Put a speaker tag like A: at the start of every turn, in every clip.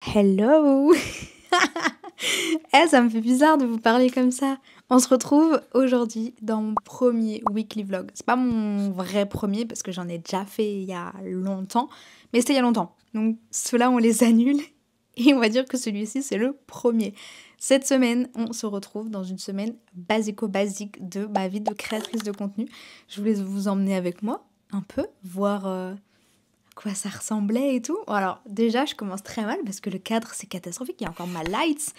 A: Hello. Ça me fait bizarre de vous parler comme ça. On se retrouve aujourd'hui dans mon premier weekly vlog. C'est pas mon vrai premier parce que j'en ai déjà fait il y a longtemps, mais c'était il y a longtemps. Donc ceux-là, on les annule et on va dire que celui-ci, c'est le premier. Cette semaine, on se retrouve dans une semaine basico-basique de ma vie de créatrice de contenu. Je voulais vous emmener avec moi un peu, voir à quoi ça ressemblait et tout. Alors déjà, je commence très mal parce que le cadre, c'est catastrophique. Il y a encore ma lights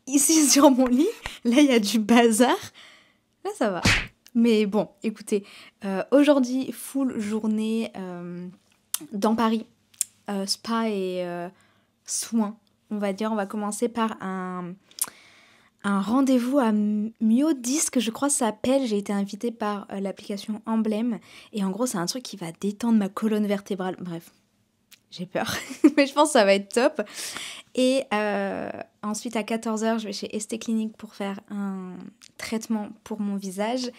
A: ici sur mon lit. Là, il y a du bazar. Là, ça va. Mais bon, écoutez, aujourd'hui, full journée dans Paris. Spa et soins, on va dire. On va commencer par un rendez-vous à Myodisc, je crois que ça s'appelle. J'ai été invitée par l'application Emblème. Et en gros, c'est un truc qui va détendre ma colonne vertébrale. Bref, j'ai peur. Mais je pense que ça va être top. Et ensuite, à 14h, je vais chez Esthé Clinique pour faire un traitement pour mon visage.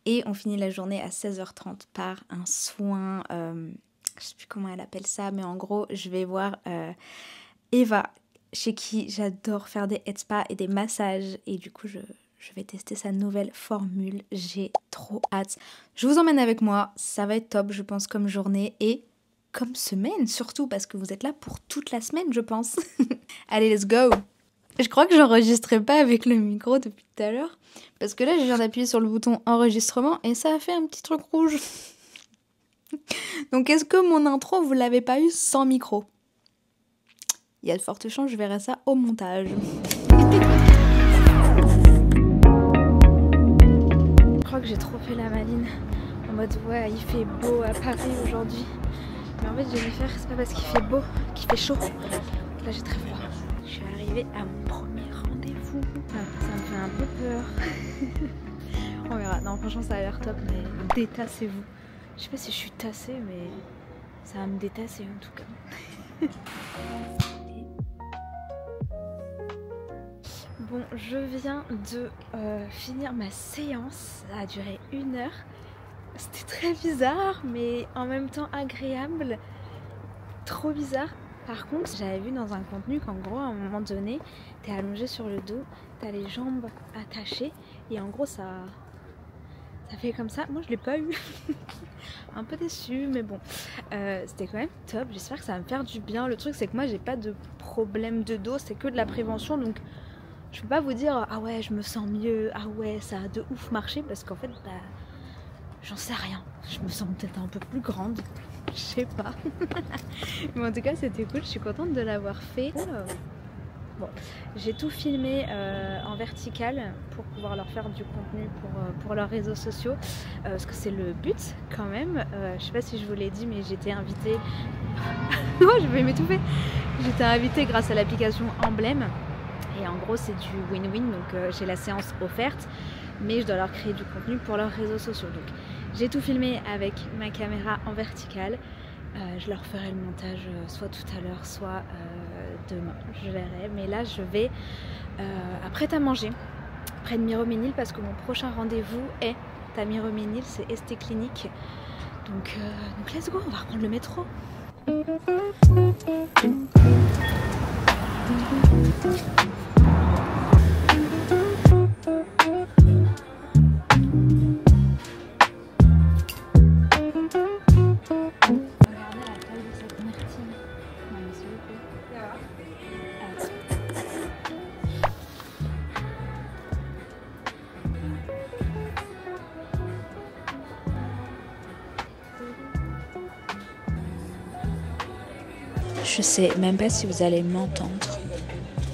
A: Et on finit la journée à 16h30 par un soin... je sais plus comment elle appelle ça, mais en gros, je vais voir Eva, chez qui j'adore faire des head spa et des massages. Et du coup, je vais tester sa nouvelle formule. J'ai trop hâte. Je vous emmène avec moi. Ça va être top, je pense, comme journée et comme semaine, surtout parce que vous êtes là pour toute la semaine, je pense. Allez, let's go! Je crois que j'enregistrais pas avec le micro depuis tout à l'heure. Parce que là, je viens d'appuyer sur le bouton enregistrement et ça a fait un petit truc rouge. Donc, est-ce que mon intro, vous l'avez pas eu sans micro? Il y a de fortes chances, je verrai ça au montage. Je crois que j'ai trop fait la maline. En mode, ouais, il fait beau à Paris aujourd'hui. Mais en fait, Jennifer, c'est pas parce qu'il fait beau qu'il fait chaud. Là, j'ai très froid. Je suis arrivée à mon premier rendez-vous. Ça me fait un peu peur. On verra. Non, franchement, ça a l'air top, mais détassez-vous. Je sais pas si je suis tassée, mais ça va me détasser en tout cas. Bon, je viens de finir ma séance. Ça a duré 1 heure. C'était très bizarre, mais en même temps agréable. Trop bizarre. Par contre, j'avais vu dans un contenu qu'en gros, à un moment donné, t'es allongé sur le dos, t'as les jambes attachées, et en gros, ça fait comme ça. Moi, je l'ai pas eu. Un peu déçue, mais bon. C'était quand même top. J'espère que ça va me faire du bien. Le truc, c'est que moi, j'ai pas de problème de dos. C'est que de la prévention, donc je peux pas vous dire ah ouais, je me sens mieux. Ah ouais, ça a de ouf marché, parce qu'en fait, bah, j'en sais rien. Je me sens peut-être un peu plus grande. Je sais pas. Mais en tout cas, c'était cool. Je suis contente de l'avoir fait. Bon, j'ai tout filmé en vertical pour pouvoir leur faire du contenu pour leurs réseaux sociaux, parce que c'est le but quand même. Je sais pas si je vous l'ai dit, mais j'étais invitée. Oh, je vais m'étouffer. J'étais invitée grâce à l'application Emblème. Et en gros, c'est du win-win. Donc, j'ai la séance offerte, mais je dois leur créer du contenu pour leurs réseaux sociaux. Donc, j'ai tout filmé avec ma caméra en vertical. Je leur ferai le montage soit tout à l'heure, soit demain, je verrai. Mais là, je vais à Prêt-à-Manger, près de Miroménil, parce que mon prochain rendez-vous est à Miroménil, c'est Esthé Clinique. Donc let's go, on va reprendre le métro. Je sais même pas si vous allez m'entendre.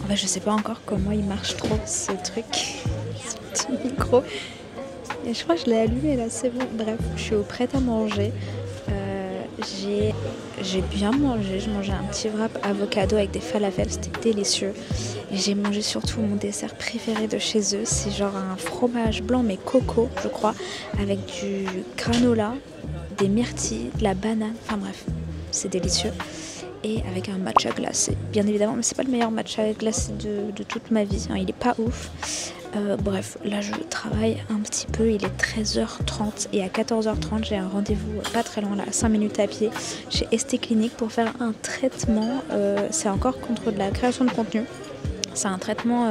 A: En fait, je sais pas encore comment il marche trop ce truc, ce petit micro. Et je crois que je l'ai allumé là, c'est bon. Bref, je suis au Prêt-à-Manger. J'ai bien mangé. Je mangeais un petit wrap avocado avec des falafels, c'était délicieux. Et j'ai mangé surtout mon dessert préféré de chez eux. C'est genre un fromage blanc mais coco, je crois, avec du granola, des myrtilles, de la banane. Enfin bref, c'est délicieux. Et avec un matcha glacé, bien évidemment, mais c'est pas le meilleur matcha glacé de toute ma vie, hein, il est pas ouf.
B: Bref, là je travaille un petit peu, il est 13h30 et à 14h30 j'ai un rendez-vous pas très loin là, 5 minutes à pied chez ST Clinique pour faire un traitement, c'est encore contre de la création de contenu, c'est un traitement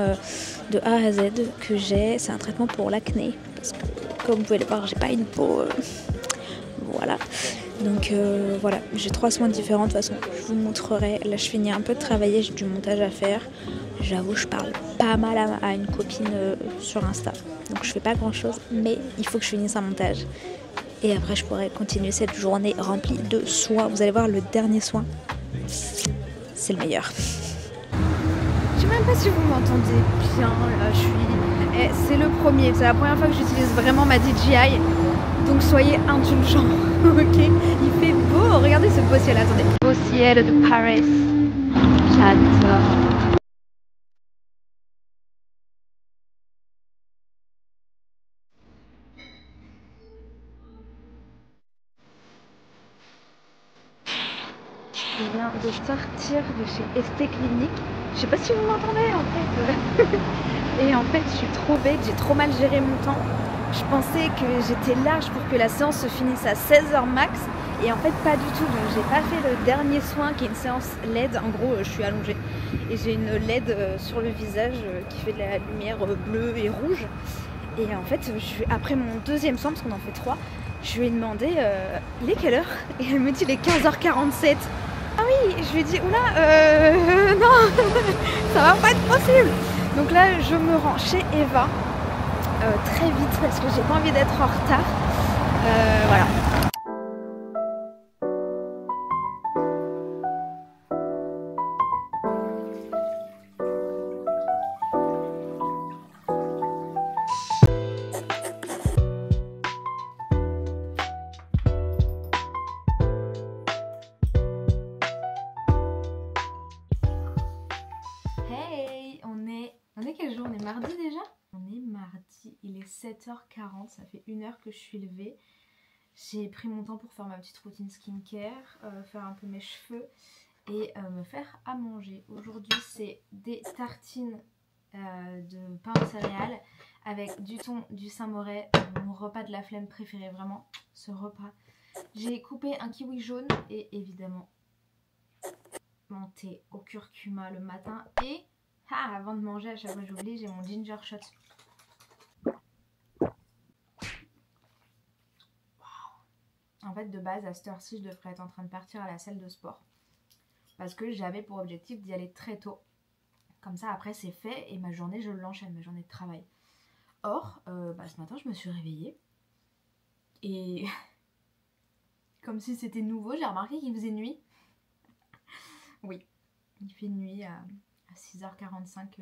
B: de A à Z que j'ai, c'est un traitement pour l'acné parce que comme vous pouvez le voir j'ai pas une peau, voilà. Donc voilà, j'ai 3 soins différents de toute façon, je vous montrerai. Là je finis un peu de travailler, j'ai du montage à faire. J'avoue, je parle pas mal à une copine sur Insta. Donc je fais pas grand chose, mais il faut que je finisse un montage. Et après je pourrai continuer cette journée remplie de soins. Vous allez voir, le dernier soin, c'est le meilleur.
A: Je sais même pas si vous m'entendez bien, là je suis... c'est le premier, c'est la première fois que j'utilise vraiment ma DJI. Donc soyez indulgents, ok? Il fait beau, regardez ce beau ciel, attendez. Beau ciel de Paris, j'adore. Je viens de sortir de chez ST Clinique. Je sais pas si vous m'entendez en fait. Et en fait, je suis trop bête, j'ai trop mal géré mon temps. Je pensais que j'étais large pour que la séance se finisse à 16h max. Et en fait, pas du tout. Donc, j'ai pas fait le dernier soin qui est une séance LED. En gros, je suis allongée. Et j'ai une LED sur le visage qui fait de la lumière bleue et rouge. Et en fait, après mon deuxième soin, parce qu'on en fait 3, je lui ai demandé il est quelle heure? Et elle me dit il est 15h47. Ah oui, je lui ai dit oula, non, ça va pas être possible. Donc là, je me rends chez Eva très vite parce que j'ai pas envie d'être en retard. Voilà. Hey, on est quel jour? On est mardi déjà? On est mardi, il est 7h40, ça fait 1 heure que je suis levée. J'ai pris mon temps pour faire ma petite routine skincare, faire un peu mes cheveux et me faire à manger. Aujourd'hui c'est des tartines de pain aux céréales avec du thon, du Saint-Moré, mon repas de la flemme préféré, vraiment ce repas. J'ai coupé un kiwi jaune et évidemment mon thé au curcuma le matin et avant de manger, à chaque fois j'oublie, j'ai mon ginger shot. En fait de base à cette heure-ci je devrais être en train de partir à la salle de sport parce que j'avais pour objectif d'y aller très tôt. Comme ça après c'est fait et ma journée je l'enchaîne, ma journée de travail. Or ce matin je me suis réveillée et comme si c'était nouveau, j'ai remarqué qu'il faisait nuit. Oui, il fait nuit à 6h45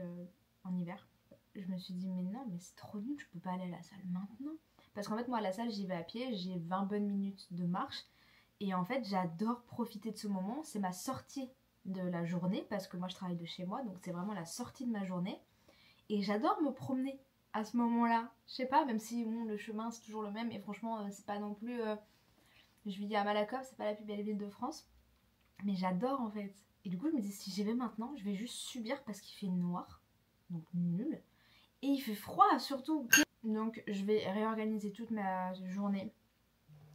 A: en hiver. Je me suis dit mais non, mais c'est trop nul, je peux pas aller à la salle maintenant. Parce qu'en fait moi à la salle j'y vais à pied, j'ai 20 bonnes minutes de marche. Et en fait j'adore profiter de ce moment, c'est ma sortie de la journée. Parce que moi je travaille de chez moi, donc c'est vraiment la sortie de ma journée. Et j'adore me promener à ce moment-là. Je sais pas, même si bon, le chemin c'est toujours le même. Et franchement c'est pas non plus... je vis à Malakoff, c'est pas la plus belle ville de France. Mais j'adore en fait. Et du coup je me dis si j'y vais maintenant, je vais juste subir parce qu'il fait noir. Donc nul. Et il fait froid surtout. Donc je vais réorganiser toute ma journée.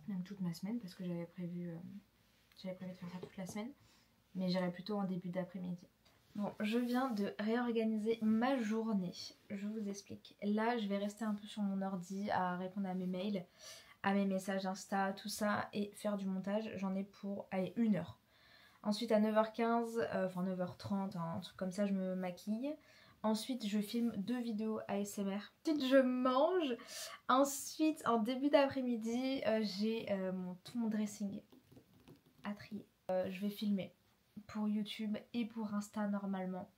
A: Même toute ma semaine parce que j'avais prévu de faire ça toute la semaine. Mais j'irai plutôt en début d'après-midi. Bon, je viens de réorganiser ma journée. Je vous explique. Là, je vais rester un peu sur mon ordi à répondre à mes mails, à mes messages Insta, tout ça, et faire du montage. J'en ai pour, allez, 1 heure. Ensuite, à 9h15, enfin 9h30, un truc comme ça, je me maquille. Ensuite, je filme 2 vidéos ASMR. Ensuite, je mange. Ensuite, en début d'après-midi, j'ai mon ton dressing à trier. Je vais filmer pour YouTube et pour Insta normalement.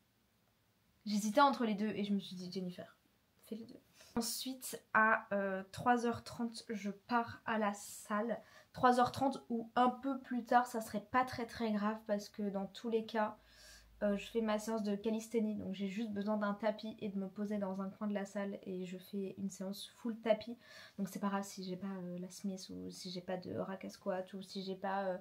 A: J'hésitais entre les deux et je me suis dit Jennifer, fais les deux. Ensuite à 3h30 je pars à la salle. 3h30 ou un peu plus tard, ça serait pas très grave parce que dans tous les cas je fais ma séance de calisthénie, donc j'ai juste besoin d'un tapis et de me poser dans un coin de la salle et je fais une séance full tapis. Donc c'est pas grave si j'ai pas la Smith ou si j'ai pas de rack à squat ou si j'ai pas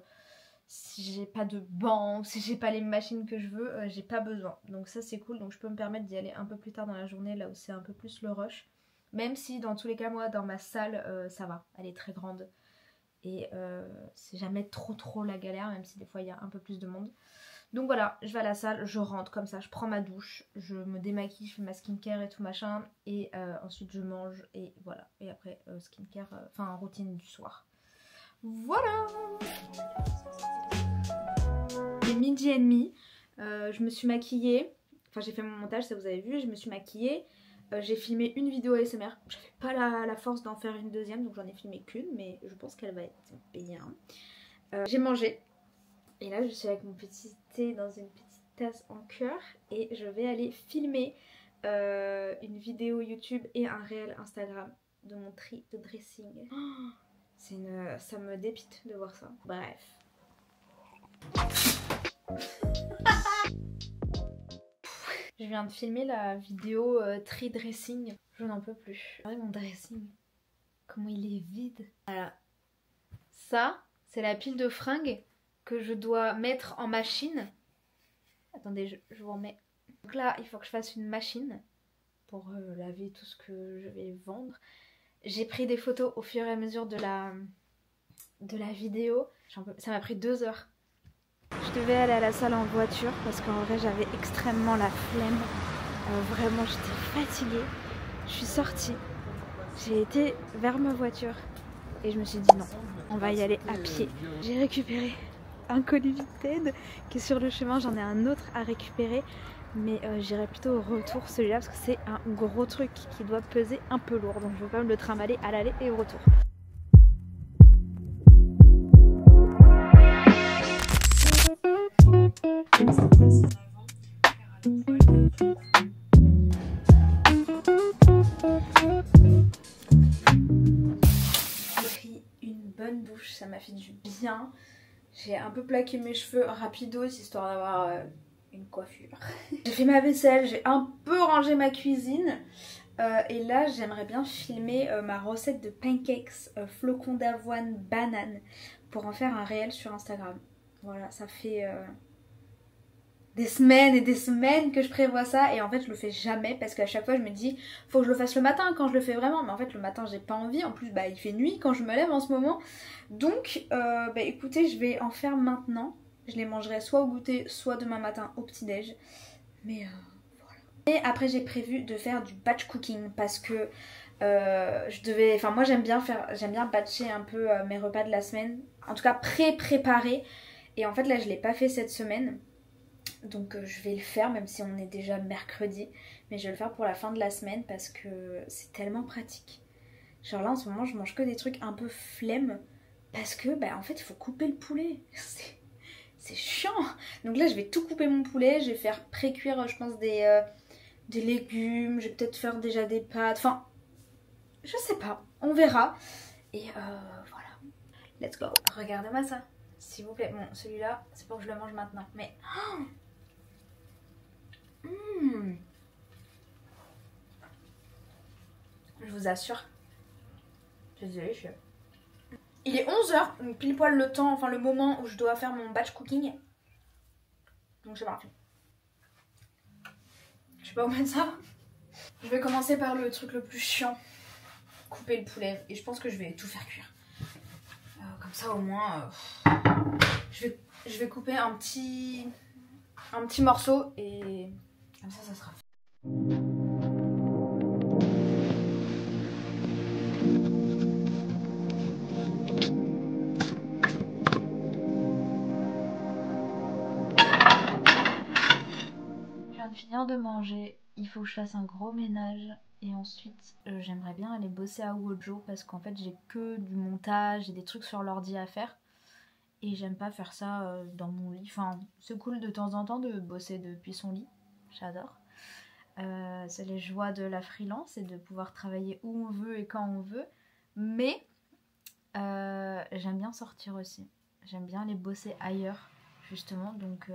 A: si j'ai pas de banc, si j'ai pas les machines que je veux, j'ai pas besoin. Donc ça c'est cool, donc je peux me permettre d'y aller un peu plus tard dans la journée, là où c'est un peu plus le rush. Même si dans tous les cas, moi dans ma salle, ça va, elle est très grande. Et c'est jamais trop la galère, même si des fois il y a un peu plus de monde. Donc voilà, je vais à la salle, je rentre comme ça, je prends ma douche, je me démaquille, je fais ma skincare et tout machin. Et ensuite je mange et voilà. Et après skincare, enfin routine du soir. Voilà. Il est midi et demi, je me suis maquillée. Enfin j'ai fait mon montage, ça vous avez vu, je me suis maquillée. J'ai filmé une vidéo ASMR, j'avais pas la force d'en faire une deuxième, donc j'en ai filmé qu'une, mais je pense qu'elle va être bien. J'ai mangé, et là je suis avec mon petit thé dans une petite tasse en cœur, et je vais aller filmer une vidéo YouTube et un réel Instagram de mon tri de dressing. Oh, ça me dépite de voir ça. Bref. Je viens de filmer la vidéo tri dressing. Je n'en peux plus. Regardez mon dressing. Comment il est vide. Voilà. Ça, c'est la pile de fringues que je dois mettre en machine. Attendez, je vous remets. Donc là, il faut que je fasse une machine pour laver tout ce que je vais vendre. J'ai pris des photos au fur et à mesure de la vidéo. Ça m'a pris 2 heures. Je devais aller à la salle en voiture parce qu'en vrai j'avais extrêmement la flemme. Vraiment j'étais fatiguée. Je suis sortie, j'ai été vers ma voiture et je me suis dit non, on va y aller à pied. J'ai récupéré un colis Vinted qui est sur le chemin, j'en ai un autre à récupérer. Mais j'irai plutôt au retour celui-là parce que c'est un gros truc qui doit peser un peu lourd. Donc je veux pas me le trimballer à l'aller et au retour. Ça m'a fait du bien. J'ai un peu plaqué mes cheveux rapidos histoire d'avoir une coiffure. J'ai fait ma vaisselle, j'ai un peu rangé ma cuisine. Et là j'aimerais bien filmer ma recette de pancakes flocons d'avoine banane pour en faire un réel sur Instagram. Voilà, ça fait des semaines et des semaines que je prévois ça et en fait je le fais jamais parce qu'à chaque fois je me dis faut que je le fasse le matin quand je le fais vraiment, mais en fait le matin j'ai pas envie, en plus bah il fait nuit quand je me lève en ce moment, donc bah écoutez je vais en faire maintenant. Je les mangerai soit au goûter soit demain matin au petit déj, mais voilà. Et après j'ai prévu de faire du batch cooking parce que moi j'aime bien batcher un peu mes repas de la semaine, en tout cas pré-préparer, et en fait là je l'ai pas fait cette semaine. Donc je vais le faire même si on est déjà mercredi. Mais je vais le faire pour la fin de la semaine parce que c'est tellement pratique. Genre là en ce moment je mange que des trucs un peu flemme. Parce que bah en fait il faut couper le poulet. C'est chiant. Donc là je vais tout couper mon poulet. Je vais faire pré-cuire je pense des légumes. Je vais peut-être faire déjà des pâtes. Enfin je sais pas. On verra. Et voilà. Let's go. Regardez-moi ça. S'il vous plaît. Bon celui-là c'est pour que je le mange maintenant. Mais... Oh, je vous assure, c'est délicieux. Il est 11 h, donc pile poil le temps, enfin le moment où je dois faire mon batch cooking. Donc c'est parti. Je sais pas où mettre ça. Je vais commencer par le truc le plus chiant, couper le poulet. Et je pense que je vais tout faire cuire. Comme ça au moins, je vais couper un petit morceau et comme ça sera fait. Finir de manger, il faut que je fasse un gros ménage et ensuite j'aimerais bien aller bosser à Wojo parce qu'en fait j'ai que du montage et des trucs sur l'ordi à faire et j'aime pas faire ça dans mon lit. Enfin c'est cool de temps en temps de bosser depuis son lit, j'adore. C'est les joies de la freelance et de pouvoir travailler où on veut et quand on veut, mais j'aime bien sortir aussi, j'aime bien aller bosser ailleurs justement, donc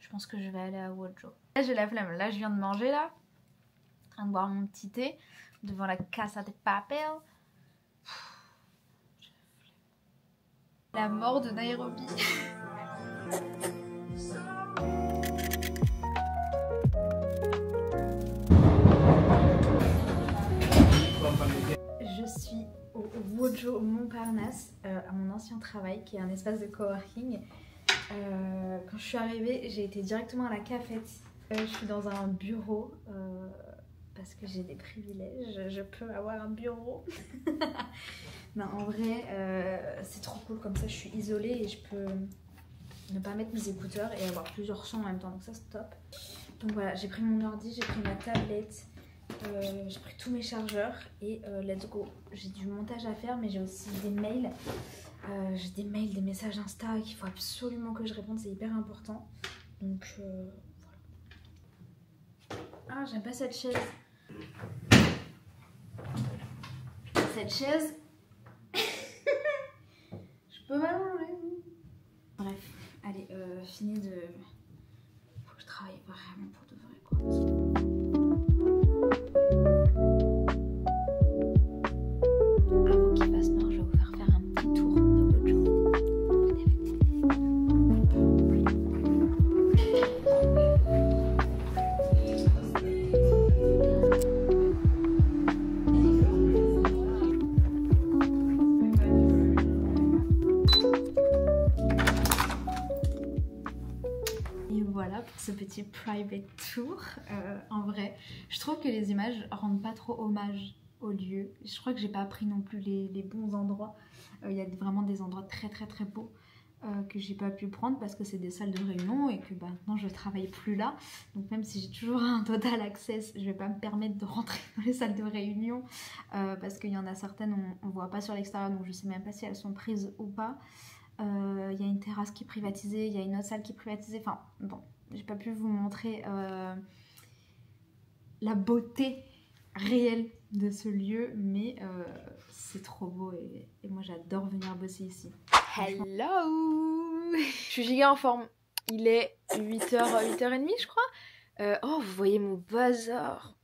A: je pense que je vais aller à Wojo. Là j'ai la flemme, là je viens de manger là, en train de boire mon petit thé devant la Casa de Papel. La mort de Nairobi. Je suis au Wojo Montparnasse, à mon ancien travail, qui est un espace de coworking. Quand je suis arrivée, j'ai été directement à la cafette. Je suis dans un bureau parce que j'ai des privilèges, je peux avoir un bureau. Non, en vrai, c'est trop cool, comme ça je suis isolée et je peux ne pas mettre mes écouteurs et avoir plusieurs sons en même temps, donc ça c'est top. Donc voilà, j'ai pris mon ordi, j'ai pris ma tablette, j'ai pris tous mes chargeurs et let's go. J'ai du montage à faire, mais j'ai aussi des mails. J'ai des mails, des messages Insta qu'il faut absolument que je réponde, c'est hyper important. Donc voilà. Ah, j'aime pas cette chaise. Cette chaise, je peux m'allonger. Bref, allez, fini de... Faut que je travaille vraiment pour de vrai, quoi. Avant qu'il fasse noir, je vais vous faire faire un petit tour de Wojo. Et voilà pour ce petit private tour. En vrai, je trouve que les images rendent pas trop hommage au lieu. Je crois que j'ai pas pris non plus les bons endroits. Il y a vraiment des endroits très beaux que j'ai pas pu prendre parce que c'est des salles de réunion et que maintenant je travaille plus là. Donc même si j'ai toujours un total access, je vais pas me permettre de rentrer dans les salles de réunion parce qu'il y en a certaines on voit pas sur l'extérieur, donc je sais même pas si elles sont prises ou pas. Il y a une terrasse qui est privatisée, il y a une autre salle qui est privatisée, enfin bon, j'ai pas pu vous montrer la beauté réelle de ce lieu, mais c'est trop beau et moi j'adore venir bosser ici.
C: Hello. Je suis giga en forme, il est 8h, 8h30 je crois. Oh, vous voyez mon bazar,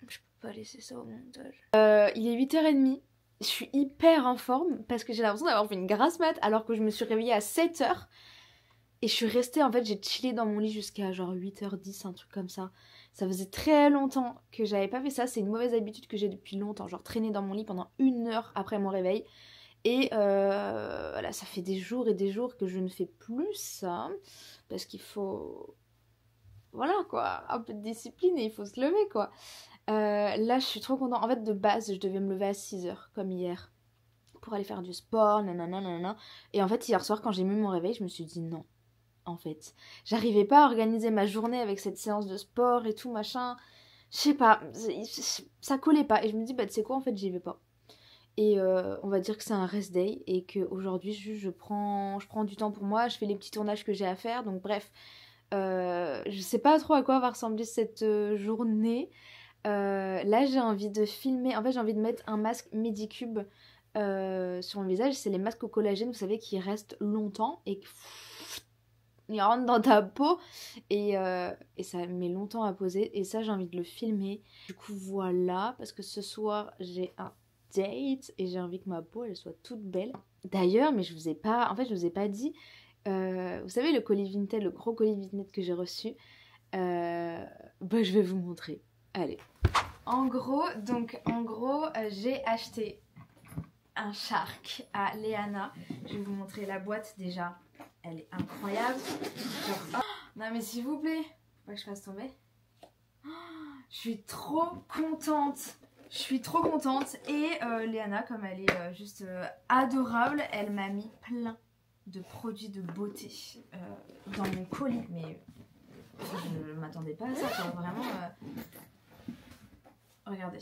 C: je peux pas laisser ça au montage. Il est 8h30. Je suis hyper en forme parce que j'ai l'impression d'avoir fait une grasse mat alors que je me suis réveillée à 7h. Et je suis restée, en fait, j'ai chillé dans mon lit jusqu'à genre 8h10, un truc comme ça. Ça faisait très longtemps que j'avais pas fait ça. C'est une mauvaise habitude que j'ai depuis longtemps. Genre traîner dans mon lit pendant 1 heure après mon réveil. Et voilà, ça fait des jours et des jours que je ne fais plus ça. Parce qu'il faut... Voilà quoi, un peu de discipline et il faut se lever quoi. Là je suis trop contente. En fait de base je devais me lever à 6h comme hier pour aller faire du sport, nanana. Et en fait hier soir quand j'ai mis mon réveil je me suis dit non. En fait j'arrivais pas à organiser ma journée avec cette séance de sport et tout machin. Je sais pas, ça collait pas. Et je me dis tu sais quoi en fait j'y vais pas. Et on va dire que c'est un rest day et qu'aujourd'hui je prends du temps pour moi. Je fais les petits tournages que j'ai à faire. Donc bref, je sais pas trop à quoi va ressembler cette journée. Là j'ai envie de filmer, en fait j'ai envie de mettre un masque Medicube sur mon visage. C'est les masques au collagène, vous savez, qui restent longtemps et ils rentrent dans ta peau et ça met longtemps à poser. Et ça j'ai envie de le filmer. Du coup voilà, parce que ce soir j'ai un date et j'ai envie que ma peau elle soit toute belle. D'ailleurs, mais je vous ai pas dit, vous savez le colis Vinted, le gros colis Vinted que j'ai reçu, je vais vous montrer. Allez. En gros, j'ai acheté un shark à Léana. Je vais vous montrer la boîte déjà. Elle est incroyable. Genre, oh, non mais s'il vous plaît, faut pas que je fasse tomber. Oh, je suis trop contente. Et Léana, comme elle est juste adorable, elle m'a mis plein de produits de beauté dans mon colis. Mais je m'attendais pas à ça, genre, vraiment. Regardez.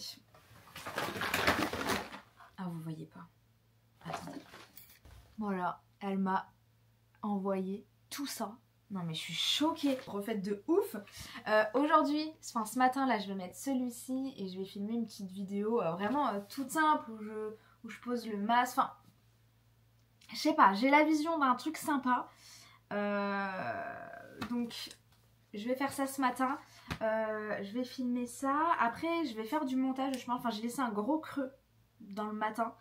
C: Ah, vous voyez pas. Attendez. Voilà, elle m'a envoyé tout ça. Non mais je suis choquée. Refaite de ouf. Aujourd'hui, enfin ce matin là, je vais mettre celui-ci et je vais filmer une petite vidéo vraiment toute simple où je pose le masque. Enfin, je sais pas, j'ai la vision d'un truc sympa. Donc je vais faire ça ce matin. Je vais filmer ça. Après je vais faire du montage, je pense. Enfin j'ai laissé un gros creux dans le matin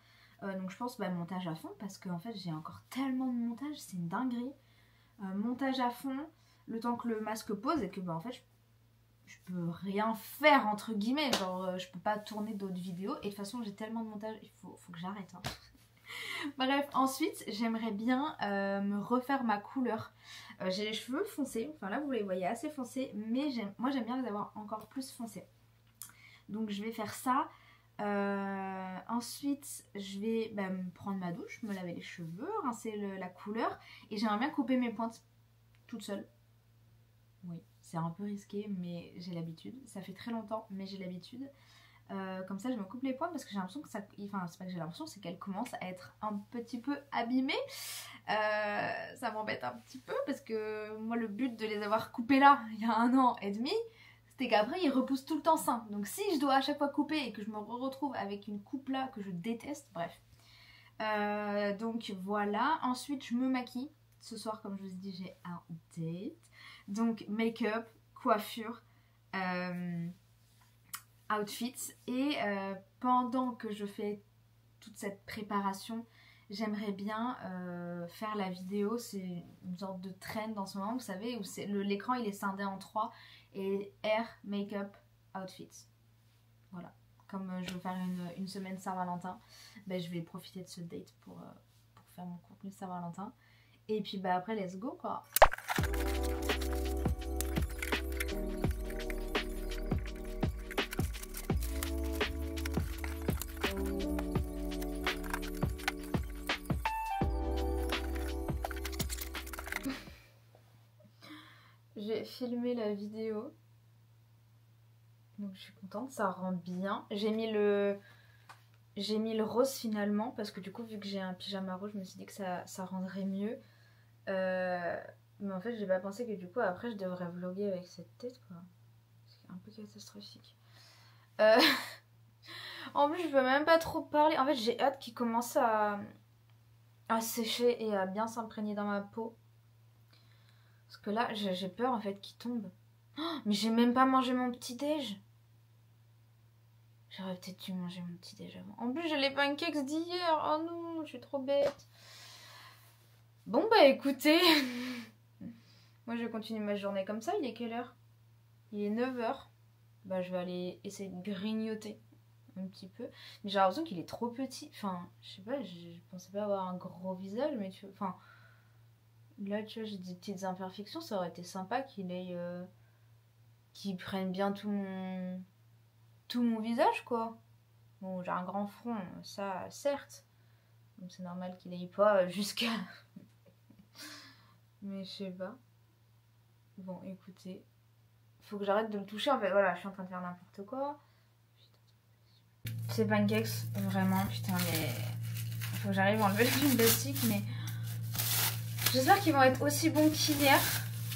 A: Donc je pense montage à fond parce qu'en fait j'ai encore tellement de montage, c'est une dinguerie. Montage à fond, le temps que le masque pose et que en fait je peux rien faire entre guillemets, genre je peux pas tourner d'autres vidéos et de toute façon j'ai tellement de montage, il faut que j'arrête. Hein. Bref, ensuite j'aimerais bien me refaire ma couleur. J'ai les cheveux foncés, enfin là vous les voyez assez foncés, mais moi j'aime bien les avoir encore plus foncés. Donc je vais faire ça. Ensuite je vais me prendre ma douche, me laver les cheveux, rincer la couleur et j'aimerais bien couper mes pointes toute seule. Oui, c'est un peu risqué mais j'ai l'habitude, ça fait très longtemps mais j'ai l'habitude. Comme ça je me coupe les pointes parce que j'ai l'impression que ça... Enfin c'est pas que j'ai l'impression, c'est qu'elles commencent à être un petit peu abîmées. Ça m'embête un petit peu parce que moi le but de les avoir coupées là il y a 1 an et demi, c'était qu'après ils repoussent tout le temps sain. Donc si je dois à chaque fois couper et que je me retrouve avec une coupe là que je déteste, bref. Donc voilà, ensuite je me maquille. Ce soir comme je vous ai dit j'ai un date. Donc make-up, coiffure, outfits et pendant que je fais toute cette préparation, j'aimerais bien faire la vidéo. C'est une sorte de trend en ce moment, vous savez, où l'écran il est scindé en 3 et hair, make-up, outfits. Voilà, comme je veux faire une semaine Saint-Valentin, je vais profiter de ce date pour faire mon contenu Saint-Valentin. Et puis après let's go quoi. J'ai filmé la vidéo, donc je suis contente, ça rend bien. J'ai mis le rose finalement parce que du coup vu que j'ai un pyjama rose je me suis dit que ça rendrait mieux. Mais en fait j'ai pas pensé que du coup après je devrais vlogger avec cette tête quoi. C'est un peu catastrophique. En plus je peux même pas trop parler. En fait j'ai hâte qu'il commence à sécher et à bien s'imprégner dans ma peau. Parce que là, j'ai peur en fait qu'il tombe. Oh, mais j'ai même pas mangé mon petit déj. J'aurais peut-être dû manger mon petit déj avant. En plus, j'ai les pancakes d'hier. Oh non, je suis trop bête. Bon écoutez. Moi, je vais continuer ma journée comme ça. Il est quelle heure? Il est 9h. Je vais aller essayer de grignoter un petit peu. Mais j'ai l'impression qu'il est trop petit. Enfin, je sais pas, je pensais pas avoir un gros visage, mais tu vois... Enfin... Là, tu vois, j'ai des petites imperfections. Ça aurait été sympa qu'il prenne bien tout mon visage, quoi. Bon, j'ai un grand front, ça, certes. Donc c'est normal qu'il aille pas jusqu'à... Mais je sais pas. Bon, écoutez. Faut que j'arrête de le toucher. En fait, voilà, je suis en train de faire n'importe quoi. Ces pancakes, vraiment, putain, mais... Faut que j'arrive à enlever le film plastique, mais... J'espère qu'ils vont être aussi bons qu'hier.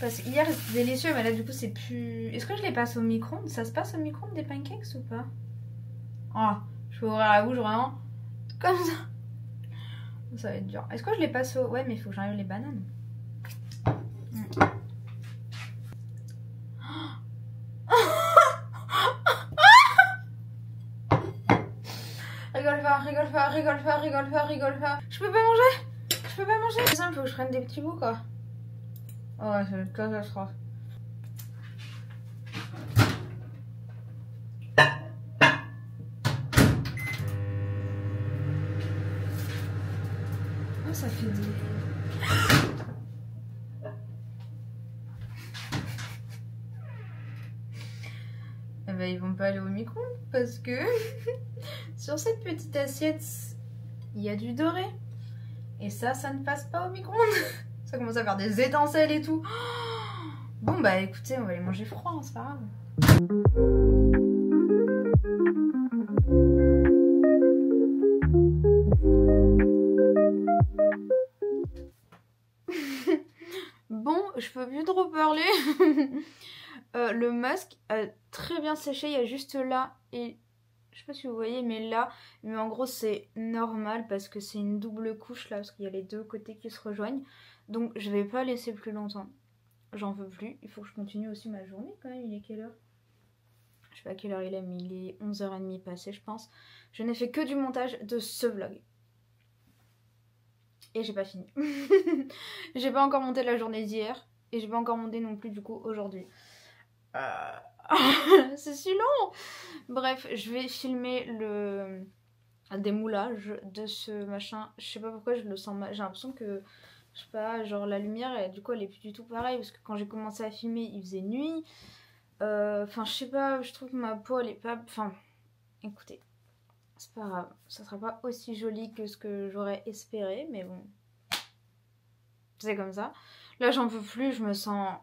A: Parce qu'hier c'était délicieux, mais là du coup c'est plus... Est-ce que je les passe au micro-ondes? Ça se passe au micro-ondes des pancakes ou pas? Oh, je vais ouvrir la bouche vraiment comme ça. Ça va être dur. Est-ce que je les passe au... Ouais, mais il faut que j'enlève les bananes. Rigole pas. Je peux pas manger. Je peux pas manger. C'est simple, il faut que je prenne des petits bouts quoi. Oh, c'est une catastrophe. Oh, ça fait des... Ils vont pas aller au micro-ondes parce que sur cette petite assiette, il y a du doré. Et ça ne passe pas au micro-ondes. Ça commence à faire des étincelles et tout. Bon écoutez, on va les manger froid, hein, c'est pas grave. Bon, je peux plus trop parler. Le masque a très bien séché, il y a juste là et... Je sais pas si vous voyez, mais là, mais en gros c'est normal parce que c'est une double couche là, parce qu'il y a les deux côtés qui se rejoignent. Donc je vais pas laisser plus longtemps. J'en veux plus. Il faut que je continue aussi ma journée quand même. Il est quelle heure? Je sais pas à quelle heure il est, mais il est 11h30 passé je pense. Je n'ai fait que du montage de ce vlog. Et j'ai pas fini. J'ai pas encore monté la journée d'hier. Et j'ai pas encore monté non plus du coup aujourd'hui. C'est si long. Bref, je vais filmer le démoulage de ce machin. Je sais pas pourquoi je le sens mal. J'ai l'impression que, je sais pas, genre la lumière, et du coup elle est plus du tout pareille. Parce que quand j'ai commencé à filmer, il faisait nuit. Enfin, je sais pas, je trouve que ma peau elle est pas... Enfin, écoutez, c'est pas grave. Ça sera pas aussi joli que ce que j'aurais espéré, mais bon. C'est comme ça. Là j'en peux plus, je me sens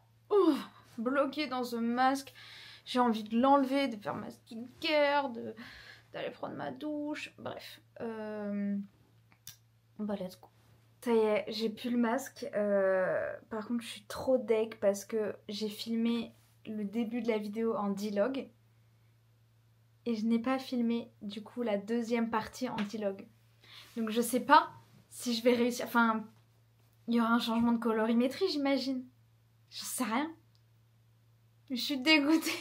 A: bloquée dans ce masque. J'ai envie de l'enlever, de faire ma skincare, d'aller prendre ma douche. Bref. Bah let's go. Ça y est, j'ai plus le masque. Par contre je suis trop deg parce que j'ai filmé le début de la vidéo en D-Log. Et je n'ai pas filmé du coup la deuxième partie en D-Log. Donc je sais pas si je vais réussir. Enfin, il y aura un changement de colorimétrie j'imagine. Je sais rien. Je suis dégoûtée.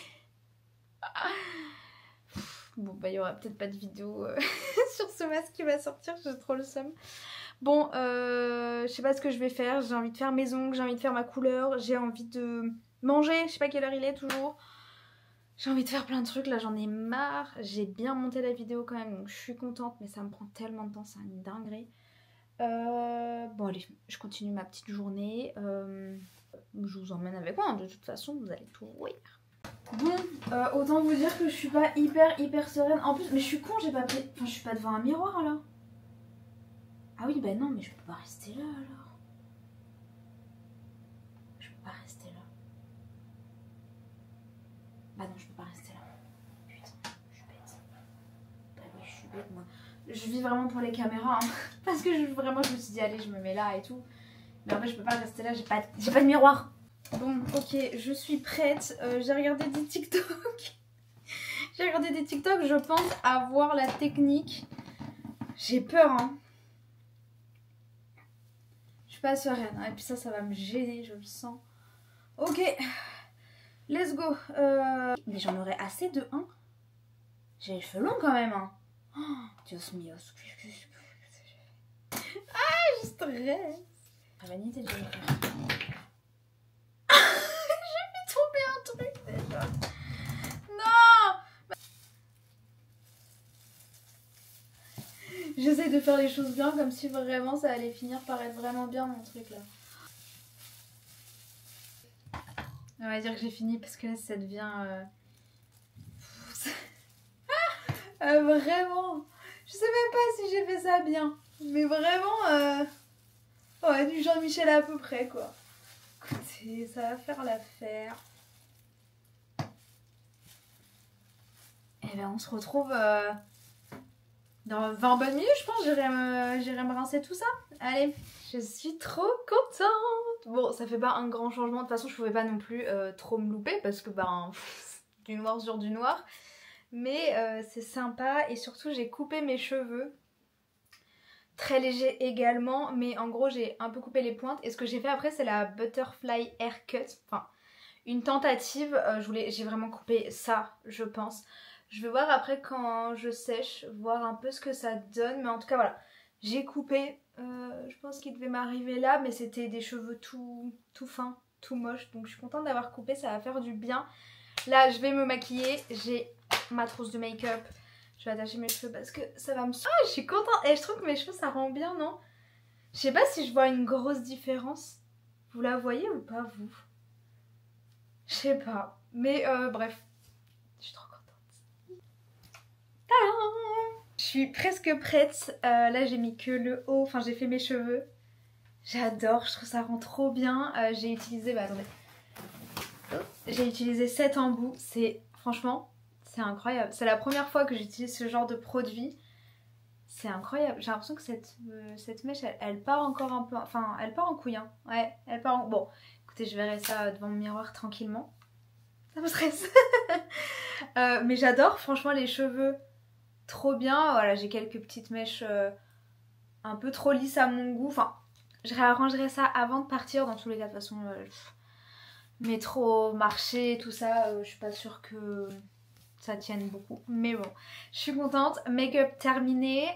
A: Bon bah il y aura peut-être pas de vidéo sur ce masque qui va sortir, j'ai trop le seum. Bon, je sais pas ce que je vais faire, j'ai envie de faire mes ongles, j'ai envie de faire ma couleur, j'ai envie de manger, je sais pas quelle heure il est toujours. J'ai envie de faire plein de trucs, là j'en ai marre. J'ai bien monté la vidéo quand même, donc je suis contente, mais ça me prend tellement de temps, c'est une dinguerie. Bon allez, je continue ma petite journée. Je vous emmène avec moi, de toute façon vous allez tout voir. Bon, autant vous dire que je suis pas hyper sereine. En plus, mais je suis con, j'ai pas pris... Enfin, je suis pas devant un miroir là. Ah oui, bah non, mais je peux pas rester là alors. Je peux pas rester là. Bah non, je peux pas rester là. Putain, je suis bête. Bah oui, je suis bête moi. Je vis vraiment pour les caméras, hein. Parce que vraiment, je me suis dit, allez, je me mets là et tout. Mais en fait, je peux pas rester là, j'ai pas de miroir. Bon, ok, je suis prête. J'ai regardé des TikTok. J'ai regardé des TikTok, je pense avoir la technique. J'ai peur, hein. Je suis pas sereine, hein. Et puis ça va me gêner, je le sens. Ok, let's go. Mais j'en aurais assez de 1. J'ai les cheveux longs quand même, hein. Oh, Dios míos. Ah, je stresse. La vanité de Jennifer. J'ai fait tomber un truc déjà. Non. J'essaie de faire les choses bien comme si vraiment ça allait finir par être vraiment bien mon truc là. On va dire que j'ai fini parce que là ça devient... vraiment. Je sais même pas si j'ai fait ça bien. Mais vraiment... Ouais, du Jean-Michel à peu près quoi. Écoutez, ça va faire l'affaire. Et ben on se retrouve dans 20 bonnes minutes je pense. J'irai me rincer tout ça. Allez, je suis trop contente. Bon, ça fait pas un grand changement. De toute façon, je pouvais pas non plus trop me louper parce que ben, du noir sur du noir. Mais c'est sympa et surtout j'ai coupé mes cheveux. Très léger également, mais en gros j'ai un peu coupé les pointes. Et ce que j'ai fait après c'est la butterfly haircut. Enfin, une tentative. J'ai vraiment coupé ça, je pense. Je vais voir après quand je sèche, voir un peu ce que ça donne. Mais en tout cas voilà, j'ai coupé. Je pense qu'il devait m'arriver là, mais c'était des cheveux tout fins, tout moches. Donc je suis contente d'avoir coupé, ça va faire du bien. Là je vais me maquiller, j'ai ma trousse de make-up. Je vais attacher mes cheveux parce que ça va me... Ah, je suis contente. Et je trouve que mes cheveux ça rend bien, non? Je sais pas si je vois une grosse différence. Vous la voyez ou pas vous? Je sais pas. Mais bref, je suis trop contente. Tadam! Je suis presque prête. Là j'ai mis que le haut, enfin j'ai fait mes cheveux. J'adore, je trouve ça rend trop bien. J'ai utilisé, bah attendez. J'ai utilisé 7 embouts. C'est franchement... C'est incroyable. C'est la première fois que j'utilise ce genre de produit. C'est incroyable. J'ai l'impression que cette mèche, elle part encore un peu... Enfin, elle part en couille. Hein. Ouais, elle part en... Bon, écoutez, je verrai ça devant mon miroir tranquillement. Ça me stresse. Mais j'adore, franchement, les cheveux. Trop bien. Voilà, j'ai quelques petites mèches un peu trop lisses à mon goût. Enfin, je réarrangerai ça avant de partir. Dans tous les cas, de toute façon, métro, marché, tout ça, je suis pas sûre que... ça tienne beaucoup, mais bon, je suis contente. Make-up terminé,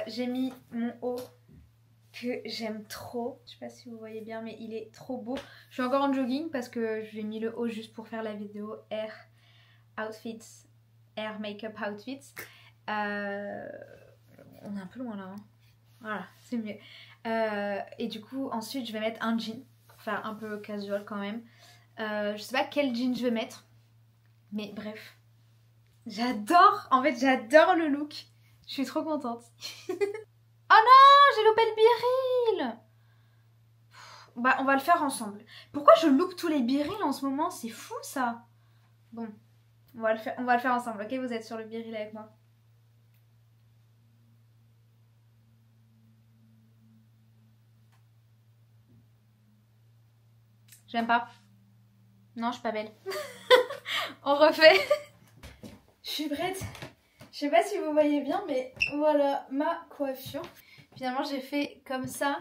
A: j'ai mis mon haut que j'aime trop. Je sais pas si vous voyez bien, mais il est trop beau. Je suis encore en jogging parce que j'ai mis le haut juste pour faire la vidéo Air Outfits, Air Makeup Outfits. On est un peu loin là. Hein. Voilà, c'est mieux. Et du coup, ensuite, je vais mettre un jean pour faire un peu casual quand même. Je sais pas quel jean je vais mettre, mais bref. J'adore, en fait, j'adore le look. Je suis trop contente. Oh non, j'ai loupé le biril. Bah, on va le faire ensemble. Pourquoi je loupe tous les birils en ce moment? C'est fou ça. Bon, on va le faire ensemble, ok? Vous êtes sur le biril avec moi. J'aime pas. Non, je suis pas belle. On refait. Je suis prête. Je sais pas si vous voyez bien, mais voilà ma coiffure. Finalement, j'ai fait comme ça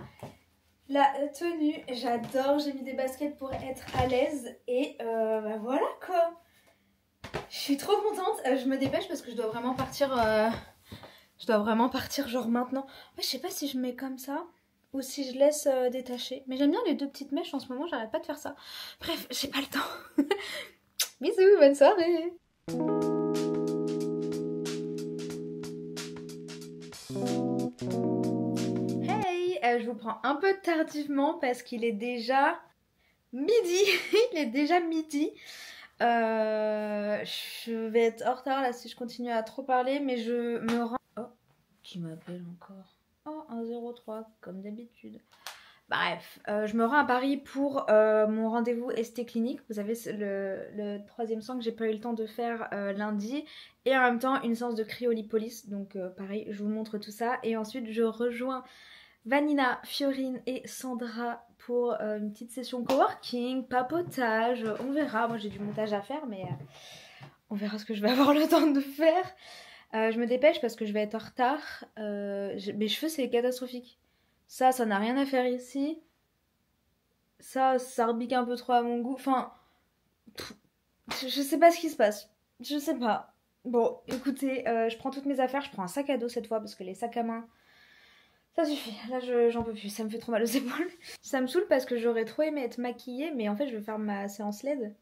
A: la tenue. J'adore. J'ai mis des baskets pour être à l'aise. Et bah voilà quoi. Je suis trop contente. Je me dépêche parce que je dois vraiment partir. Genre maintenant. Ouais, je sais pas si je mets comme ça ou si je laisse détacher. Mais j'aime bien les deux petites mèches en ce moment. J'arrête pas de faire ça. Bref, j'ai pas le temps. Bisous, bonne soirée. Je vous prends un peu tardivement parce qu'il est déjà midi. Il est déjà midi. Je vais être en retard là si je continue à trop parler, mais je me rends... Oh, qui m'appelle encore? Oh, 103 comme d'habitude. Bref, je me rends à Paris pour mon rendez-vous ST Clinique. Vous savez, le troisième sang que j'ai pas eu le temps de faire lundi. Et en même temps, une séance de cryolipolyse. Donc pareil, je vous montre tout ça. Et ensuite, je rejoins Vanina, Fiorine et Sandra pour une petite session coworking, papotage, on verra. Moi j'ai du montage à faire, mais on verra ce que je vais avoir le temps de faire. Je me dépêche parce que je vais être en retard. Mes cheveux c'est catastrophique. Ça n'a rien à faire ici. Ça rebique un peu trop à mon goût. Enfin, je sais pas ce qui se passe. Je sais pas. Bon, écoutez, je prends toutes mes affaires. Je prends un sac à dos cette fois parce que les sacs à main... Ça suffit, là j'en peux plus, ça me fait trop mal aux épaules. Ça me saoule parce que j'aurais trop aimé être maquillée, mais en fait je vais faire ma séance LED.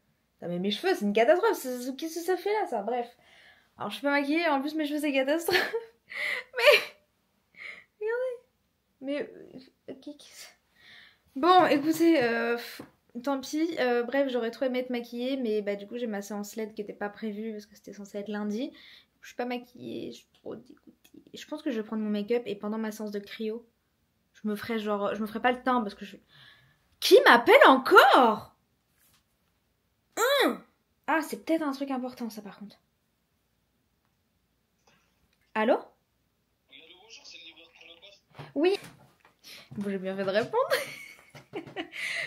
A: Non mais mes cheveux c'est une catastrophe, qu'est-ce que ça fait là ça? Bref. Alors je suis pas maquillée, en plus mes cheveux c'est catastrophe. Mais... Regardez. Mais... Bon écoutez, tant pis. Bref, j'aurais trop aimé être maquillée, mais bah du coup j'ai ma séance LED qui était pas prévue parce que c'était censé être lundi. Je suis pas maquillée, je suis trop dégoûtée. Je pense que je vais prendre mon make-up et pendant ma séance de cryo, je me ferai pas le teint parce que je... Qui m'appelle encore? Ah, c'est peut-être un truc important ça par contre. Allô?
D: Oui, allô, bonjour, c'est le livreur pour le poste.
A: Oui. Bon, j'ai bien fait de répondre.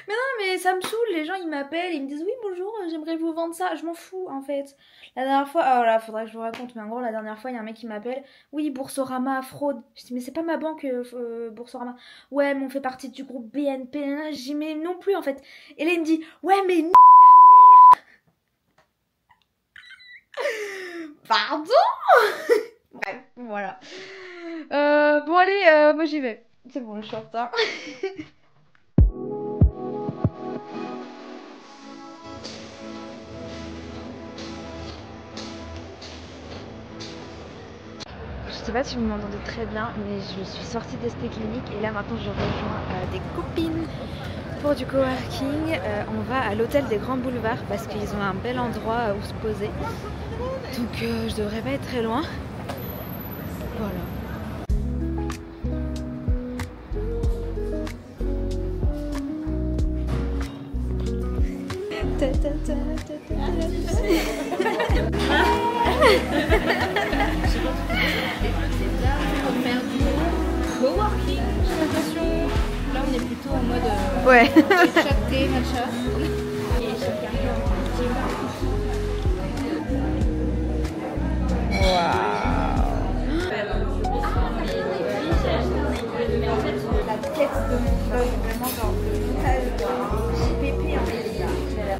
A: Mais non, mais ça me saoule, les gens ils m'appellent, ils me disent oui bonjour, j'aimerais vous vendre ça, je m'en fous en fait. La dernière fois, oh là, faudrait que je vous raconte, mais en gros la dernière fois il y a un mec qui m'appelle, oui Boursorama fraude. Je dis mais c'est pas ma banque Boursorama. Ouais mais on fait partie du groupe BNP, je dis mais non plus en fait. Et là il me dit ouais mais ta mère. Pardon. Bref, voilà. Bon allez, moi j'y vais. C'est bon, je suis en retard. Je sais pas si vous m'entendez très bien, mais je suis sortie d'ST Clinique et là maintenant je rejoins des copines pour du coworking. On va à l'hôtel des Grands Boulevards parce qu'ils ont un bel endroit où se poser. Donc je devrais pas être très loin. Voilà.
C: Coworking, j'ai l'impression. Là, on est plutôt en mode
A: Ouais.
C: chaque thé, matcha. Et chacun un petit
A: Mais en fait, la quête de mon vlog, vraiment genre le JPP en fait.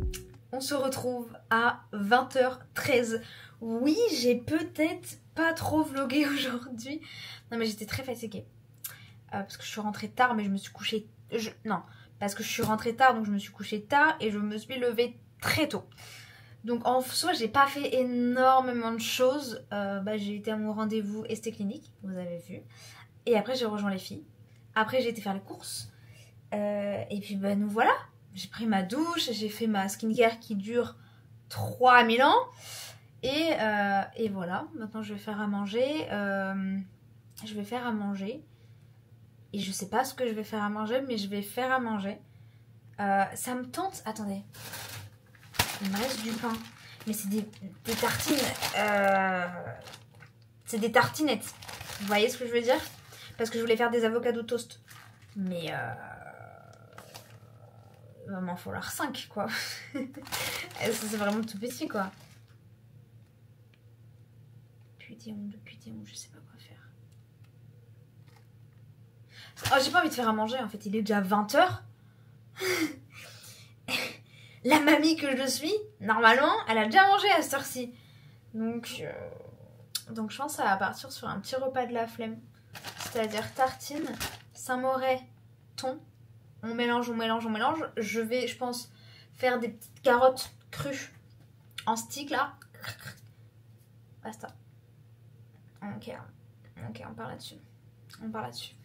A: On se retrouve à 20h13. Oui, j'ai peut-être pas trop vlogué aujourd'hui. Non mais j'étais très fatiguée. parce que je suis rentrée tard, mais je me suis couchée... Non, parce que je suis rentrée tard, donc je me suis couchée tard et je me suis levée très tôt. Donc en soi, j'ai pas fait énormément de choses. J'ai été à mon rendez-vous Esthé Clinique, vous avez vu. Et après, j'ai rejoint les filles. Après, j'ai été faire les courses. Et puis, nous voilà. J'ai pris ma douche, j'ai fait ma skincare qui dure 3000 ans. Et voilà, maintenant je vais faire à manger. Je vais faire à manger. Et je sais pas ce que je vais faire à manger, mais je vais faire à manger. Ça me tente. Attendez. Il me reste du pain. Mais c'est des tartines. C'est des tartinettes. Vous voyez ce que je veux dire? Parce que je voulais faire des avocados toast. Mais il va m'en falloir 5 quoi. C'est vraiment tout petit quoi. Putain, je sais pas quoi faire. Oh, j'ai pas envie de faire à manger en fait, il est déjà 20h. La mamie que je suis, normalement, elle a déjà mangé à cette heure-ci. Donc je pense que ça va partir sur un petit repas de la flemme. C'est-à-dire tartine, Saint-Moré, thon. On mélange. Je vais, je pense, faire des petites carottes crues en stick là. Basta. Ok, on part là-dessus.